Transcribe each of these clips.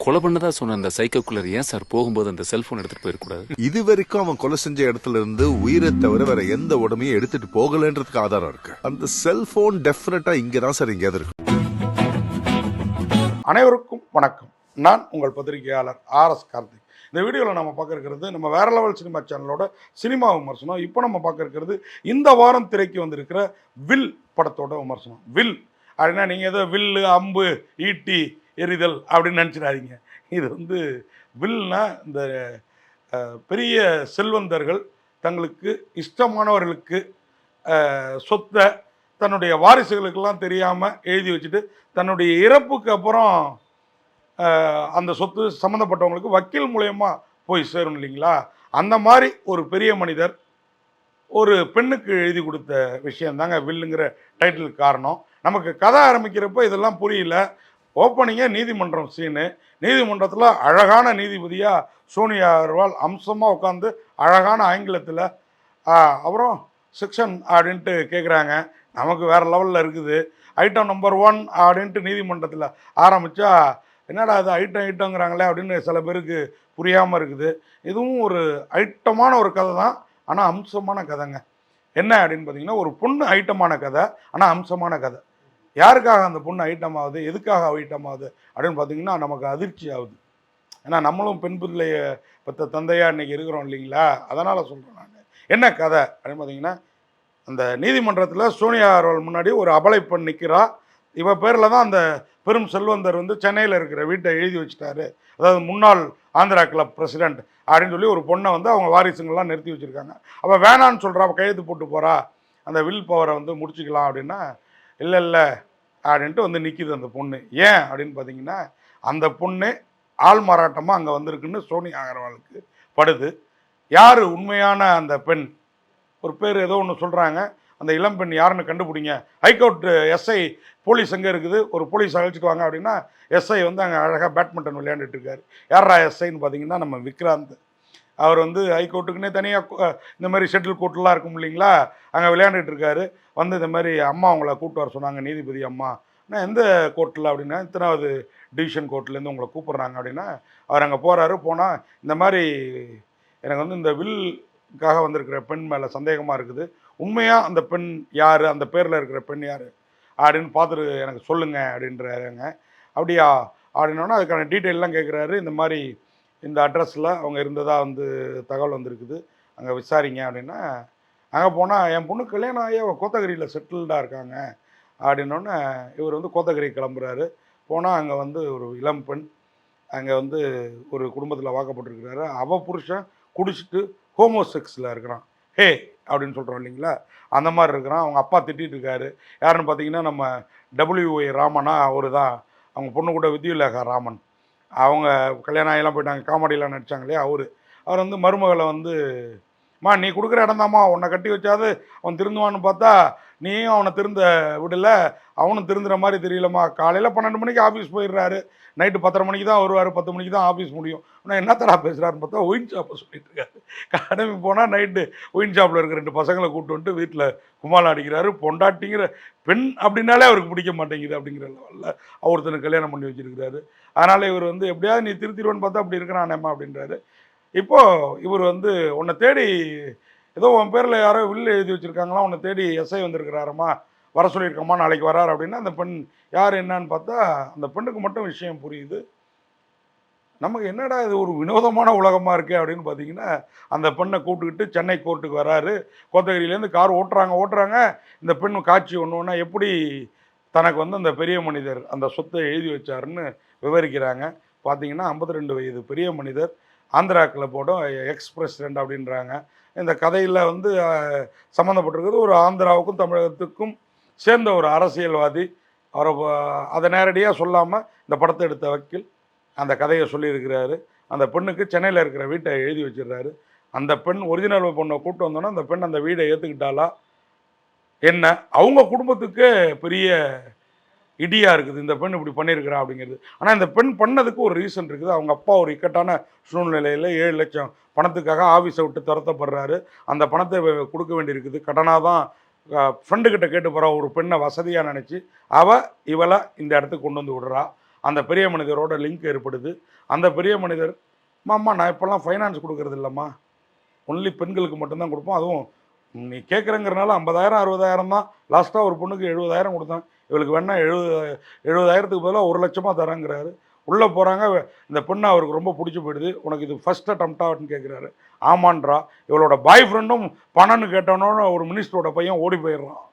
கொலை பண்ணதா சொன்ன அந்த சைக்கோக்குள்ளர் ஏன் சார் போகும்போது அந்த செல்போன் எடுத்துட்டு போயிருக்கூடாது? இது வரைக்கும் அவன் கொலை செஞ்ச இடத்துல இருந்து உயிரை தவிர வேற எந்த உடமையும் எடுத்துட்டு போகலன்றதுக்கு ஆதாரம் இருக்கு. அந்த செல்போன் டெஃபினட்டா இங்கதான் சார் எங்கேயாவது இருக்கு. அனைவருக்கும் வணக்கம். நான் உங்கள் பத்திரிகையாளர் RS கார்த்திக். இந்த வீடியோவில் நம்ம பார்க்க இருக்கிறது நம்ம வேற லெவல் சினிமா சேனலோட சினிமா விமர்சனம். இப்போ நம்ம பார்க்க இருக்கிறது இந்த வாரம் திரைக்கு வந்திருக்கிற வில் படத்தோட விமர்சனம். வில் அப்படின்னா நீங்கள் ஏதோ வில்லு, அம்பு, ஈட்டி எறிதல் அப்படின்னு நினச்சிடாதீங்க. இது வில்னா இந்த பெரிய செல்வந்தர்கள் தங்களுக்கு இஷ்டமானவர்களுக்கு சொத்தை தன்னுடைய வாரிசுகளுக்கெல்லாம் தெரியாமல் எழுதி வச்சுட்டு தன்னுடைய இறப்புக்கு அப்புறம் அந்த சொத்து சம்மந்தப்பட்டவங்களுக்கு வக்கீல் மூலயமா போய் சேரும் இல்லைங்களா. அந்த மாதிரி ஒரு பெரிய மனிதர் ஒரு பெண்ணுக்கு எழுதி கொடுத்த விஷயந்தாங்க வில்லுங்கிற டைட்டிலுக்கு காரணம். நமக்கு கதை ஆரம்பிக்கிறப்போ இதெல்லாம் புரியல. ஓப்பனிங்கே நீதிமன்றம் சீனு. நீதிமன்றத்தில் அழகான நீதிபதியாக சோனியா அகர்வால் அம்சமாக உட்காந்து அழகான ஆங்கிலத்தில் அப்புறம் செக்ஷன் அப்படின்ட்டு கேட்குறாங்க. நமக்கு வேறு லெவலில் இருக்குது. ஐட்டம் நம்பர் 1 அப்படின்ட்டு நீதிமன்றத்தில் ஆரம்பித்தா என்னடா அது ஐட்டங்கிறாங்களே அப்படின்னு சில பேருக்கு புரியாமல் இருக்குது. இதுவும் ஒரு ஐட்டமான ஒரு கதை தான், ஆனால் அம்சமான கதைங்க. என்ன அப்படின்னு பார்த்தீங்கன்னா, ஒரு பொண்ணு ஐட்டமான கதை, ஆனால் அம்சமான கதை. யாருக்காக அந்த பொண்ணு ஐட்டம் ஆகுது, எதுக்காக ஐட்டம் ஆகுது அப்படின்னு பார்த்தீங்கன்னா நமக்கு அதிர்ச்சி ஆகுது. ஏன்னா நம்மளும் பெண் பிள்ளைய பற்ற தந்தையாக இன்றைக்கி இருக்கிறோம் இல்லைங்களா. அதனால் சொல்கிறேன் நான். என்ன கதை அப்படின்னு பார்த்தீங்கன்னா, அந்த நீதிமன்றத்தில் சோனியா அகர்வால் முன்னாடி ஒரு அபலை பெண் நிற்கிறா. இவ பேரில் தான் அந்த பெரும் செல்வந்தர் சென்னையில் இருக்கிற வீட்டை எழுதி வச்சுட்டாரு. அதாவது முன்னாள் ஆந்திரா கிளப் பிரசிடென்ட் அப்படின்னு சொல்லி ஒரு பொண்ணை அவங்க வாரிசுங்கள்லாம் நிறுத்தி வச்சுருக்காங்க. அவள் வேணான்னு சொல்கிறா, அவள் கையெழுத்து போட்டு போகிறா, அந்த வில் பவரை முடிச்சுக்கலாம் அப்படின்னா இல்லை அப்படின்ட்டு நிற்கிது அந்த பொண்ணு. ஏன் அப்படின்னு பார்த்தீங்கன்னா, அந்த பொண்ணு ஆள் மாறாட்டமாக அங்கே வந்திருக்குன்னு சோனியா அகர்வாலுக்கு படுது. யார் உண்மையான அந்த பெண்? ஒரு பேர் ஏதோ ஒன்று சொல்கிறாங்க. அந்த இளம் பெண் யாருன்னு கண்டுபிடிங்க. ஹைகோர்ட் எஸ்ஐ போலீஸ் எங்கே இருக்குது, ஒரு போலீஸ் அழைச்சிட்டு வாங்க அப்படின்னா எஸ்ஐ அங்கே அழகாக பேட்மிண்டன் விளையாண்டுட்டு இருக்காரு. யாரா எஸ்ஐன்னு பார்த்தீங்கன்னா நம்ம விக்ராந்த். அவர் ஹைகோர்ட்டுக்குன்னே தனியாக இந்த மாதிரி ஷட்டில் கோர்ட்லாம் இருக்கும் இல்லைங்களா, அங்கே விளையாண்டுட்டு இருக்காரு. இந்த மாதிரி அம்மா அவங்கள கூப்பிட்டு வர சொன்னாங்க, நீதிபதி அம்மா. நான் எந்த கோர்ட்டில் அப்படின்னா இத்தனாவது டிவிஷன் கோர்ட்லேருந்து உங்களை கூப்பிட்றாங்க அப்படின்னா அவர் அங்கே போகிறாரு. போனால் இந்த மாதிரி எனக்கு இந்த வில்லுக்காக வந்திருக்கிற பெண் மேலே சந்தேகமாக இருக்குது. உண்மையாக அந்த பெண் யார், அந்த பேரில் இருக்கிற பெண் யார் அப்படின்னு பார்த்துட்டு எனக்கு சொல்லுங்கள் அப்படின்றாருங்க. அப்படியா அப்படின்னோன்னா அதுக்கான டீட்டெயிலெலாம் கேட்குறாரு. இந்த மாதிரி இந்த அட்ரஸில் அவங்க இருந்ததாக தகவல் வந்திருக்குது, அங்கே விசாரிங்க அப்படின்னா அங்கே போனால் என் பொண்ணு கல்யாணம் ஆகி அவள் கோத்தகிரியில் செட்டில்டாக இருக்காங்க அப்படின்னோடனே இவர் கோத்தகிரி கிளம்புறாரு. போனால் அங்கே ஒரு இளம் பெண் அங்கே ஒரு குடும்பத்தில் வாக்கப்பட்டிருக்கிறாரு. அவள் புருஷன் குடிச்சிட்டு ஹோமோசெக்ஸில் இருக்கிறான். ஹே அப்படின்னு சொல்கிறோம் இல்லைங்களா, அந்த மாதிரி இருக்கிறான். அவங்க அப்பா திட்டிகிட்டு இருக்காரு. யாருன்னு பார்த்தீங்கன்னா நம்ம WY ராமனா, அவர் தான் அவங்க பொண்ணு கூட வித்யுலேகா ராமன். அவங்க கல்யாணம் ஆகிலாம் போயிட்டாங்க, காமெடியெலாம் நடித்தாங்க இல்லையா. அவர் மருமகளை நீ கொடுக்குற இடம்தாம்மா, உன்னை கட்டி வச்சாது அவன் திருந்துவான்னு பார்த்தா நீயும் அவனை திருந்த விடலை, அவனும் திருந்துற மாதிரி தெரியலம்மா. காலையில் 12 மணிக்கு ஆஃபீஸ் போயிடுறாரு, நைட்டு 10:30 மணிக்கு தான் வருவார், 10 மணிக்கு தான் ஆஃபீஸ் முடியும். ஆனால் என்ன தடா பேசுகிறாருன்னு பார்த்தா ஒயின் ஷாப்பை சொல்லிட்டு இருக்காரு. கடமை போனால் நைட்டு ஒயின் ஷாப்பில் இருக்க 2 பசங்களை கூப்பிட்டு வந்துட்டு வீட்டில் கும்மாளம் அடிக்கிறாரு. பொண்டாட்டிங்கிற பெண் அப்படின்னாலே அவருக்கு பிடிக்க மாட்டேங்குது அப்படிங்கிற லெவலில் ஒருத்தனுக்கு கல்யாணம் பண்ணி வச்சுருக்கிறாரு. அதனால் இவர் எப்படியாவது நீ திருத்திடுவேன்னு பார்த்தா அப்படி இருக்கிறானேம்மா அப்படின்றாரு. இப்போது இவர் உன்னை தேடி ஏதோ உன் பேரில் யாரோ வில்லு எழுதி வச்சுருக்காங்களா, உன்னை தேடி எஸ்ஐ வந்திருக்கிறாரம்மா, வர சொல்லியிருக்கம்மா, நாளைக்கு வரார் அப்படின்னா அந்த பெண் யார் என்னன்னு பார்த்தா அந்த பெண்ணுக்கு மட்டும் விஷயம் புரியுது. நமக்கு என்னடா இது ஒரு வினோதமான உலகமாக இருக்கே அப்படின்னு பார்த்தீங்கன்னா, அந்த பெண்ணை கூப்பிட்டுக்கிட்டு சென்னை கோர்ட்டுக்கு வராரு. கோத்தகிரியிலேருந்து கார் ஓட்டுறாங்க. இந்த பெண் காட்சி ஒன்று எப்படி தனக்கு அந்த பெரிய மனிதர் அந்த சொத்தை எழுதி வச்சாருன்னு விவரிக்கிறாங்க. பார்த்தீங்கன்னா 52 வயது பெரிய மனிதர், ஆந்திரா கிளப்போட எக்ஸ் பிரசிடென்ட் அப்படின்றாங்க. இந்த கதையில் சம்மந்தப்பட்டிருக்கிறது ஒரு ஆந்திராவுக்கும் தமிழகத்துக்கும் சேர்ந்த ஒரு அரசியல்வாதி. அவரை அதை நேரடியாக சொல்லாமல் இந்த படத்தை எடுத்த வக்கீல் அந்த கதையை சொல்லியிருக்கிறாரு. அந்த பெண்ணுக்கு சென்னையில் இருக்கிற வீட்டை எழுதி வச்சிடுறாரு. அந்த பெண் ஒரிஜினல் பொண்ணை கூப்பிட்டு வந்தோன்னா அந்த பெண் அந்த வீடை ஏற்றுக்கிட்டாலா என்ன, அவங்க குடும்பத்துக்கு பெரிய இடியாக இருக்குது இந்த பெண் இப்படி பண்ணியிருக்கிறா அப்படிங்கிறது. ஆனால் இந்த பெண் பண்ணதுக்கு ஒரு ரீசன் இருக்குது. அவங்க அப்பா ஒரு இக்கட்டான சூழ்நிலையில் 7 லட்சம் பணத்துக்காக ஆஃபீஸை விட்டு துரத்தப்படுறாரு. அந்த பணத்தை கொடுக்க வேண்டியிருக்குது. கடனாக தான் ஃப்ரெண்டுக்கிட்ட கேட்டு போகிற ஒரு பெண்ணை வசதியாக நினச்சி இவளை இந்த இடத்துக்கு கொண்டு விடுறா. அந்த பெரிய மனிதரோட லிங்க் ஏற்படுது. அந்த பெரிய மனிதர், அம்மா நான் இப்போல்லாம் ஃபைனான்ஸ் கொடுக்கறது இல்லைம்மா, ஒன்லி பெண்களுக்கு மட்டும்தான் கொடுப்போம், அதுவும் நீ கேட்குறங்கிறனால 50,000 60,000 தான். லாஸ்ட்டாக ஒரு பொண்ணுக்கு 70,000 கொடுத்தேன், இவளுக்கு வேணா 70,000க்கு பதிலாக 1,00,000 தரேங்கிறாரு. உள்ளே போகிறாங்க. இந்த பெண்ணை அவருக்கு ரொம்ப பிடிச்சி போயிடுது. உனக்கு இது ஃபஸ்ட் அட்டம்ப்டான்னு கேட்குறாரு. ஆமான்றா. இவளோட பாய் ஃப்ரெண்டும் பணம்னு கேட்டோன்னே ஒரு மினிஸ்டரோட பையன் ஓடி போயிடுறான்,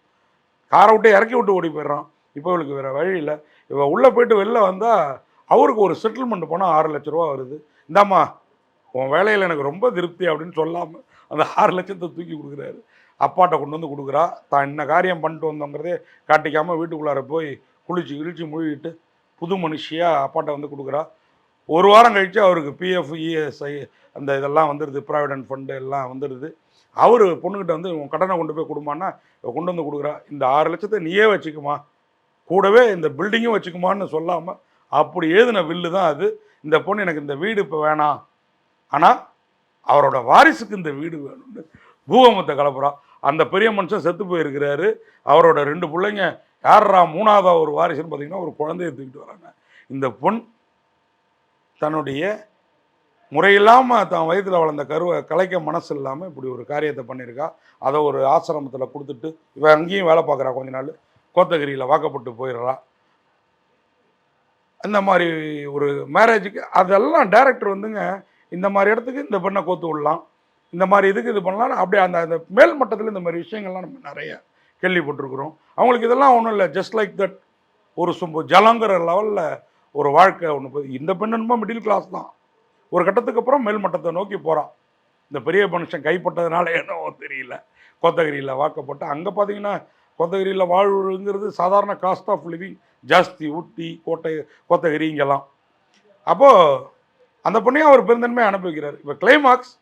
காரை விட்டு இறக்கி விட்டு ஓடி போயிடுறான். இப்போ இவளுக்கு வேறு வழி இல்லை. இவள் உள்ளே போயிட்டு வெளில வந்தால் அவருக்கு ஒரு செட்டில்மெண்ட் போனால் 6 லட்ச ரூபா வருது. இந்தாம்மா உன் வேலையில் எனக்கு ரொம்ப திருப்தி அப்படின்னு சொல்லாமல் அந்த 6 லட்சத்தை தூக்கி கொடுக்குறாரு. அப்பாட்ட கொண்டு வந்து கொடுக்குறா. தான் என்ன காரியம் பண்ணிட்டு வந்தோங்கிறதே காட்டிக்காமல் வீட்டுக்குள்ளார போய் குளிச்சு கிழிச்சு முழுகிட்டு புது மனுஷியாக அப்பாட்ட வந்து கொடுக்குறா. ஒரு வாரம் கழித்து அவருக்கு பிஎஃப் இஎஸ்ஐ அந்த இதெல்லாம் வந்துடுது, ப்ராவிடென்ட் ஃபண்டு எல்லாம் வந்துடுது. அவர் பொண்ணுக்கிட்ட வந்து உன் கடனை கொண்டு போய் கொடுமான்னா கொண்டு வந்து கொடுக்குறா. இந்த 6 லட்சத்தை நீயே வச்சுக்குமா, கூடவே இந்த பில்டிங்கும் வச்சுக்குமான்னு சொல்லாமல் அப்படி எழுதின வில்லு தான் அது. இந்த பொண்ணு எனக்கு இந்த வீடு இப்போ வேணாம், ஆனால் அவரோட வாரிசுக்கு இந்த வீடு வேணும்னு பூகம்பத்தை கலப்புறா. அந்த பெரிய மனுஷன் செத்து போயிருக்கிறாரு. அவரோட 2 பிள்ளைங்க யாரா 3ஆவதா ஒரு வாரிசுன்னு பார்த்தீங்கன்னா ஒரு குழந்தைய தூக்கிட்டு வராங்க. இந்த பொண் தன்னுடைய முறையில்லாமல் தான் வயதில் வளர்ந்த கருவை கலைக்க மனசு இல்லாமல் இப்படி ஒரு காரியத்தை பண்ணியிருக்கா. அதை ஒரு ஆசிரமத்தில் கொடுத்துட்டு இவன் அங்கேயும் வேலை பார்க்குறா. கொஞ்ச நாள் கோத்தகிரியில் வாக்கப்பட்டு போயிடுறா. இந்த மாதிரி ஒரு மேரேஜுக்கு அதெல்லாம் டைரக்டர் வந்துங்க இந்த மாதிரி இடத்துக்கு இந்த பெண்ணை கோத்து விடலாம், இந்த மாதிரி இதுக்கு இது பண்ணலாம். அப்படியே அந்த அந்த மேல் மட்டத்தில் இந்த மாதிரி விஷயங்கள்லாம் நம்ம நிறைய கேள்விப்பட்டிருக்கிறோம். அவங்களுக்கு இதெல்லாம் ஒன்றும் இல்லை, ஜஸ்ட் லைக் தட் ஒரு சொம்பு ஜலங்கிற லெவலில் ஒரு வாழ்க்கை ஒன்று போய். இந்த பெண் என்னமோ மிடில் கிளாஸ் தான், ஒரு கட்டத்துக்கு அப்புறம் மேல் மட்டத்தை நோக்கி போகிறான். இந்த பெரிய மனுஷன் கைப்பட்டதுனால என்னவோ தெரியல, கோத்தகிரியில் வாக்கப்பட்டு. அங்கே பார்த்தீங்கன்னா கோத்தகிரியில் வாழ்வுங்கிறது சாதாரண காஸ்ட் ஆஃப் லிவிங் ஜாஸ்தி. ஊட்டி கோத்தகிரி இங்கெல்லாம். அப்போது அந்த பொண்ணையும் அவர் பெருந்தன்மையாக அனுப்பி வைக்கிறார். இப்போ கிளைமாக்ஸ்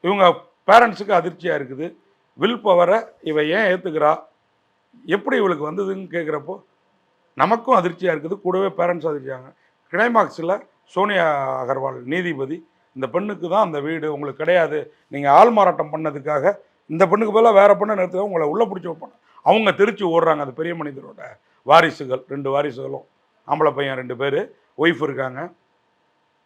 இவங்க பேரண்ட்ஸுக்கு அதிர்ச்சியாக இருக்குது. வில் பவரை இவ ஏன் ஏற்றுக்கிறா, எப்படி இவளுக்கு வந்ததுன்னு கேட்குறப்போ நமக்கும் அதிர்ச்சியாக இருக்குது, கூடவே பேரண்ட்ஸ் அதிர்ச்சியாங்க. கிளைமாக்ஸில் சோனியா அகர்வால் நீதிபதி, இந்த பெண்ணுக்கு தான் அந்த வீடு, உங்களுக்கு கிடையாது, நீங்கள் ஆள் மாறாட்டம் பண்ணதுக்காக இந்த பெண்ணுக்கு பதிலாக வேறு பெண்ணை நிறுத்த உங்களை உள்ளே பிடிச்சி வைப்பாங்க. அவங்க தெரிச்சு ஓடுறாங்க. அந்த பெரிய மனிதரோட வாரிசுகள் 2 வாரிசுகளும், ஆம்பளை பையன் 2 பேர், ஒய்ஃப் இருக்காங்க.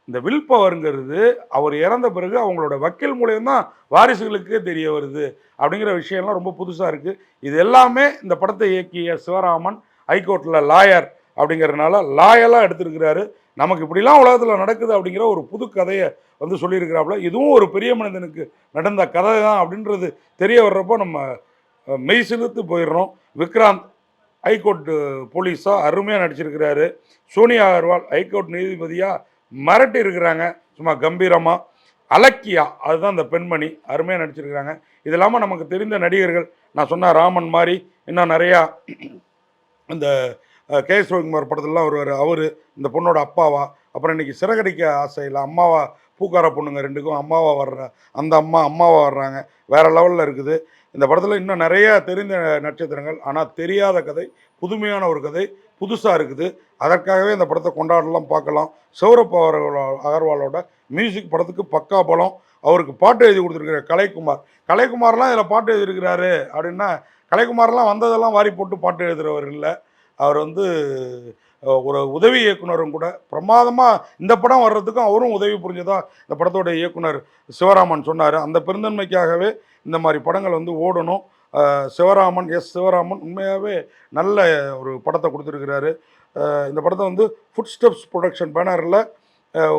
இந்த வில் பவருங்கிறது அவர் இறந்த பிறகு அவங்களோட வக்கீல் மூலியம்தான் வாரிசுகளுக்கே தெரிய வருது அப்படிங்கிற விஷயம்லாம் ரொம்ப புதுசாக இருக்குது. இது எல்லாமே இந்த படத்தை இயக்கிய சிவராமன் ஹைகோர்ட்டில் லாயர் அப்படிங்கிறதுனால லாயெல்லாம் எடுத்துருக்கிறாரு. நமக்கு இப்படிலாம் உலகத்தில் நடக்குது அப்படிங்கிற ஒரு புது கதையை வந்து சொல்லியிருக்கிறாப்புல. இதுவும் ஒரு பெரிய மனிதனுக்கு நடந்த கதை தான் அப்படின்றது தெரிய வர்றப்போ நம்ம மெய் சிலுத்து போயிடுறோம். விக்ராந்த் ஹைகோர்ட் போலீஸாக அருமையாக நடிச்சிருக்கிறாரு. சோனியா அகர்வால் ஹைகோர்ட் நீதிபதியாக மிரட்டி இருக்கிறாங்க சும்மா கம்பீரமாக. அலக்கியா அதுதான் அந்த பெண்மணி, அருமையாக நடிச்சிருக்கிறாங்க. இது இல்லாமல் நமக்கு தெரிந்த நடிகர்கள் நான் சொன்ன ராமன் மாதிரி இன்னும் நிறையா, இந்த கே.எஸ். ரவிக்குமார் படத்துலலாம் வருவார், அவர் இந்த பொண்ணோட அப்பாவா. அப்புறம் இன்றைக்கி சிறகடிக்க ஆசையில் அம்மாவா, பூக்கார பொண்ணுங்க 2க்கும் அம்மாவா வர்ற அந்த அம்மாவா வர்றாங்க. வேறு லெவலில் இருக்குது இந்த படத்தில். இன்னும் நிறைய தெரிந்த நட்சத்திரங்கள், ஆனால் தெரியாத கதை, புதுமையான ஒரு கதை, புதுசாக இருக்குது. அதற்காகவே இந்த படத்தை கொண்டாடலாம், பார்க்கலாம். சௌரப் அகர்வாலோட மியூசிக் படத்துக்கு பக்கா பலம். அவருக்கு பாட்டு எழுதி கொடுத்துருக்கிற கலைக்குமார்லாம் இதில் பாட்டு எழுதியிருக்கிறாரு அப்படின்னா, கலைக்குமார்லாம் வந்ததெல்லாம் வாரி போட்டு பாட்டு எழுதுகிறவர் இல்லை. அவர் வந்து ஒரு உதவி இயக்குனரும் கூட. பிரமாதமாக இந்த படம் வர்றதுக்கும் அவரும் உதவி புரிஞ்சதாக இந்த படத்தோட இயக்குனர் சிவராமன் சொன்னார். அந்த பெருந்தன்மைக்காகவே இந்த மாதிரி படங்கள் வந்து ஓடணும். சிவராமன் உண்மையாகவே நல்ல ஒரு படத்தை கொடுத்துருக்கிறாரு. இந்த படத்தை வந்து ஃபுட் ஸ்டெப்ஸ் ப்ரொடக்ஷன் பேனரில்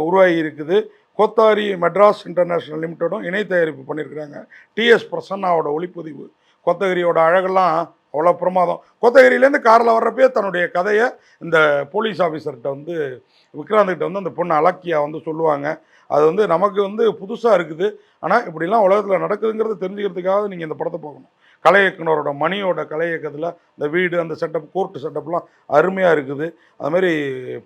உருவாகி இருக்குது. கோத்தாரி மெட்ராஸ் இன்டர்நேஷ்னல் லிமிட்டடும் இணை தயாரிப்பு பண்ணியிருக்கிறாங்க. டிஎஸ் பிரசன்னாவோட ஒளிப்பதிவு. கோத்தகிரியோட அழகெல்லாம் அவ்வளோ பிரமாதம். கோத்தகிரியிலேருந்து காரில் வர்றப்பே தன்னுடைய கதையை இந்த போலீஸ் ஆஃபீஸர்கிட்ட வந்து விக்ராந்த்கிட்ட வந்து அந்த பொண்ணு அலக்கியா வந்து சொல்லுவாங்க. அது வந்து நமக்கு வந்து புதுசாக இருக்குது. ஆனால் இப்படிலாம் உலகத்தில் நடக்குதுங்கிறத தெரிஞ்சுக்கிறதுக்காக நீங்கள் இந்த படத்தை பார்க்கணும். கலை இயக்குனரோட மணியோட கலை இயக்கத்தில் இந்த வீடு, அந்த செட்டப், கோர்ட்டு செட்டப்லாம் அருமையாக இருக்குது. அதுமாதிரி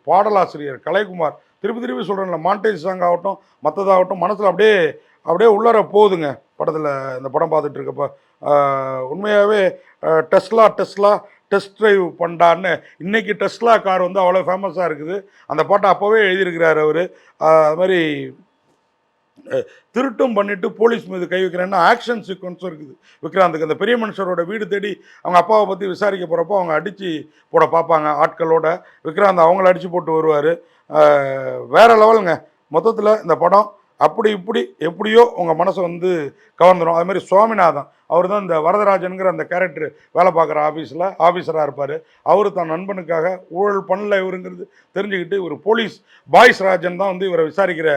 பாடலாசிரியர் கலைக்குமார், திருப்பி சொல்கிறேன்ல, மாண்டேஜ் சாங் ஆகட்டும் மற்றதாகட்டும் மனசில் அப்படியே உள்ளார போகுதுங்க படத்தில். இந்த படம் பார்த்துட்டு இருக்கப்போ உண்மையாகவே டெஸ்லா டெஸ்ட் ட்ரைவ் பண்ணான்னு இன்றைக்கி டெஸ்லா கார் வந்து அவ்வளோ ஃபேமஸாக இருக்குது. அந்த பாட்டை அப்போவே எழுதியிருக்கிறார் அவர். அது மாதிரி திருட்டும் பண்ணிட்டு போலீஸ் மீது கை வைக்கிறேன்னா ஆக்ஷன் சீக்வன்ஸும் இருக்குது விக்ராந்துக்கு. அந்த பெரிய மனுஷரோட வீடு தேடி அவங்க அப்பாவை பற்றி விசாரிக்க போகிறப்போ அவங்க அடித்து போட பார்ப்பாங்க ஆட்களோட. விக்ராந்த் அவங்கள அடித்து போட்டு வருவார். வேற லெவலுங்க. மொத்தத்தில் இந்த படம் அப்படி இப்படி எப்படியோ உங்கள் மனசை வந்து கவர்ந்துடும். அதுமாதிரி சுவாமிநாதன் அவர் தான் இந்த வரதராஜனுங்கிற அந்த கேரக்டர் வேலை பார்க்குற ஆஃபீஸராக இருப்பார். அவர் தான் நண்பனுக்காக ஊழல் பண்ணல இவருங்கிறது தெரிஞ்சுக்கிட்டு ஒரு போலீஸ் பாய்ஸ் ராஜன் தான் வந்து இவரை விசாரிக்கிற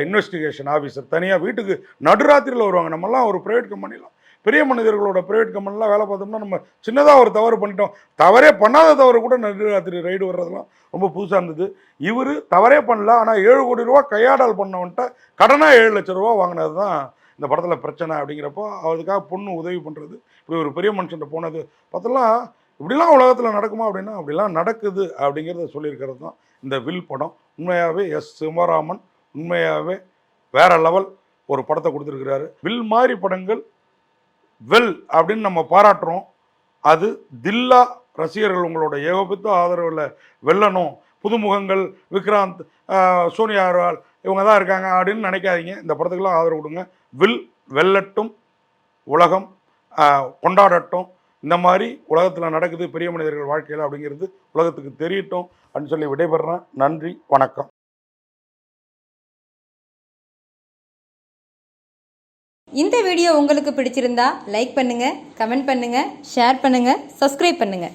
இன்வெஸ்டிகேஷன் ஆஃபீஸர். தனியாக வீட்டுக்கு நடுராத்திரியில் வருவாங்க. நம்மலாம் ஒரு ப்ரைவேட் கம்பெனிலாம் பெரிய மனிதர்களோட ப்ரைவேட் கம்பெனிலாம் வேலை பார்த்தோம்னா நம்ம சின்னதாக ஒரு தவறு பண்ணிட்டோம், தவறே பண்ணாத தவறு கூட நடுராத்திரி ரைடு வர்றதுலாம் ரொம்ப புதுசாக இருந்தது. இவர் தவறே பண்ணல, ஆனால் 7 கோடி ரூபா கையாடல் பண்ணவன்ட்ட கடனாக 7 லட்ச ரூபா வாங்கினது தான் இந்த படத்தில் பிரச்சனை. அப்படிங்கிறப்போ அதுக்காக பொண்ணு உதவி பண்ணுறது, இப்படி ஒரு பெரிய மனுஷன்ட்ட போனது பார்த்தலாம். இப்படிலாம் உலகத்தில் நடக்குமா அப்படின்னா அப்படிலாம் நடக்குது அப்படிங்கிறத சொல்லியிருக்கிறது தான் இந்த வில் படம். உண்மையாகவே சிவராமன் உண்மையாகவே வேற லெவல் ஒரு படத்தை கொடுத்துருக்கிறாரு. வில் மாதிரி படங்கள் வெல் அப்படின்னு நம்ம பாராட்டுறோம். அது தில்லா ரசிகர்கள் உங்களோட ஏகோபித்த ஆதரவில் வெல்லணும். புதுமுகங்கள் விக்ராந்த், சோனியா அகர்வால் இவங்க தான் இருக்காங்க அப்படின்னு நினைக்காதீங்க. இந்த படத்துக்கெல்லாம் ஆதரவு கொடுங்க. வில் வெல்லட்டும், உலகம் கொண்டாடட்டும். இந்த மாதிரி உலகத்தில் நடக்குது பெரிய மனிதர்கள் வாழ்க்கையில் அப்படிங்கிறது உலகத்துக்கு தெரியட்டும் அப்படின்னு சொல்லி விடைபெறேன். நன்றி, வணக்கம். இந்த வீடியோ உங்களுக்கு பிடிச்சிருந்தா லைக் பண்ணுங்கள், கமெண்ட் பண்ணுங்கள், ஷேர் பண்ணுங்கள், சப்ஸ்கிரைப் பண்ணுங்கள்.